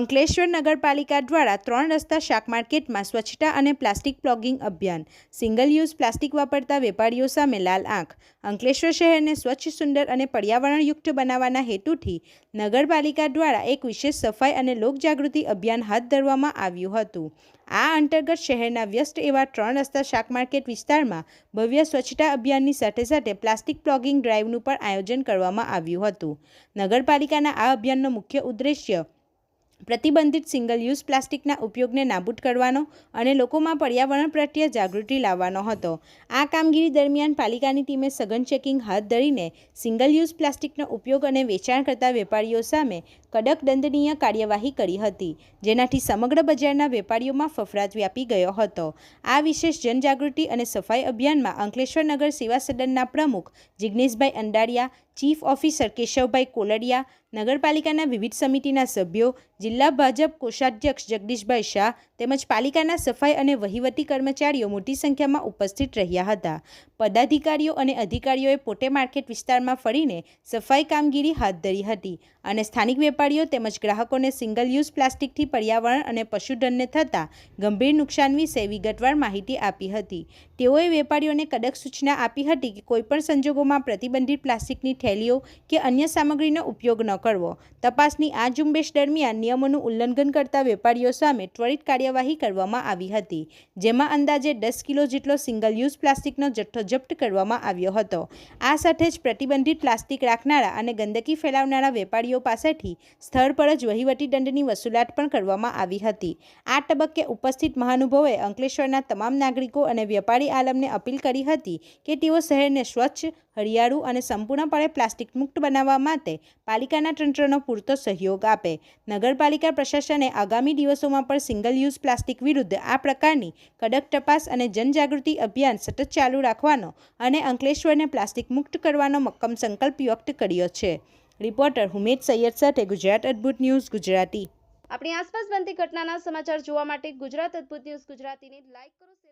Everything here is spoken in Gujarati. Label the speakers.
Speaker 1: અંકલેશ્વર નગરપાલિકા દ્વારા 3 રસ્તા શાક માર્કેટમાં સ્વચ્છતા અને પ્લાસ્ટિક પ્લોગિંગ અભિયાન. સિંગલ યુઝ પ્લાસ્ટિક વાપરતા વેપારીઓ સામે લાલ આંખ. અંકલેશ્વર શહેરને સ્વચ્છ, સુંદર અને પર્યાવરણયુક્ત બનાવવાના હેતુથી નગરપાલિકા દ્વારા એક વિશેષ સફાઈ અને લોકજાગૃતિ અભિયાન હાથ ધરવામાં આવ્યું હતું. આ અંતર્ગત શહેરના વ્યસ્ત એવા 3 રસ્તા શાક માર્કેટ વિસ્તારમાં ભવ્ય સ્વચ્છતા અભિયાનની સાથે સાથે પ્લાસ્ટિક પ્લોગિંગ ડ્રાઈવનું પણ આયોજન કરવામાં આવ્યું હતું. નગરપાલિકાના આ અભિયાનનો મુખ્ય ઉદ્દેશ્ય પ્રતિબંધિત સિંગલ યુઝ પ્લાસ્ટિકના ઉપયોગને નાબૂદ કરવાનો અને લોકોમાં પર્યાવરણ પ્રત્યે જાગૃતિ લાવવાનો હતો. આ કામગીરી દરમિયાન પાલિકાની ટીમે સઘન ચેકિંગ હાથ ધરીને સિંગલ યુઝ પ્લાસ્ટિકનો ઉપયોગ અને વેચાણ કરતા વેપારીઓ સામે કડક દંડનીય કાર્યવાહી કરી હતી, જેનાથી સમગ્ર બજારના વેપારીઓમાં ફફડાટ વ્યાપી ગયો હતો. આ વિશેષ જનજાગૃતિ અને સફાઈ અભિયાનમાં અંકલેશ્વર નગર સેવા સદનના પ્રમુખ જિગ્નેશભાઈ અંડારિયા, ચીફ ઓફિસર કેશવભાઈ કોલડિયા, નગરપાલિકાના વિવિધ સમિતિના સભ્યો, જિલ્લા ભાજપ કોષાધ્યક્ષ જગદીશભાઈ શાહ તેમજ પાલિકાના સફાઈ અને વહીવટી કર્મચારીઓ મોટી સંખ્યામાં ઉપસ્થિત રહ્યા હતા. પદાધિકારીઓ અને અધિકારીઓએ પોતે માર્કેટ વિસ્તારમાં ફરીને સફાઈ કામગીરી હાથ ધરી હતી અને સ્થાનિક વેપારીઓ તેમજ ગ્રાહકોને સિંગલ યુઝ પ્લાસ્ટિકથી પર્યાવરણ અને પશુધનને થતા ગંભીર નુકસાન વિશે વિગતવાર માહિતી આપી હતી. તેઓએ વેપારીઓને કડક સૂચના આપી હતી કે કોઈપણ સંજોગોમાં પ્રતિબંધિત પ્લાસ્ટિકની થેલીઓ કે અન્ય સામગ્રીનો ઉપયોગ ન કરવો. તપાસની આ ઝુંબેશ દરમિયાન નિયમોનું ઉલ્લંઘન કરતા વેપારીઓ સામે ત્વરિત કાર્યવાહી કરવામાં આવી હતી, જેમાં અંદાજે 10 કિલો જેટલો સિંગલ યુઝ પ્લાસ્ટિકનો જથ્થો જપ્ત કરવામાં આવ્યો હતો. આ સાથે જ પ્રતિબંધિત પ્લાસ્ટિક રાખનારા અને ગંદકી ફેલાવનારા વેપારીઓ પાસેથી સ્થળ પર જ વહીવટી દંડની વસૂલાત પણ કરવામાં આવી હતી. આ તબક્કે ઉપસ્થિત મહાનુભાવોએ અંકલેશ્વરના તમામ નાગરિકો અને વેપારી આલમને અપીલ કરી હતી કે તેઓ શહેરને સ્વચ્છ, હરિયાળું અને સંપૂર્ણપણે પ્લાસ્ટિક મુક્ત બનાવવા માટે પાલિકાના તંત્રનો પૂરતો સહયોગ આપે. નગરપાલિકા પ્રશાસને આગામી દિવસોમાં પણ સિંગલ યુઝ પ્લાસ્ટિક વિરુદ્ધ આ પ્રકારની કડક તપાસ અને જનજાગૃતિ અભિયાન સતત ચાલુ રાખવાનો અને અંકલેશ્વરને પ્લાસ્ટિક મુક્ત કરવાનો મક્કમ સંકલ્પ વ્યક્ત કર્યો છે. રિપોર્ટર હુમેદ સૈયદ સાથે ગુજરાત અદ્ભુત ન્યૂઝ ગુજરાતી.
Speaker 2: આપણી આસપાસ બનતી ઘટનાના સમાચાર જોવા માટે ગુજરાત અદ્ભુત ન્યૂઝ ગુજરાતીને લાઈક કરો.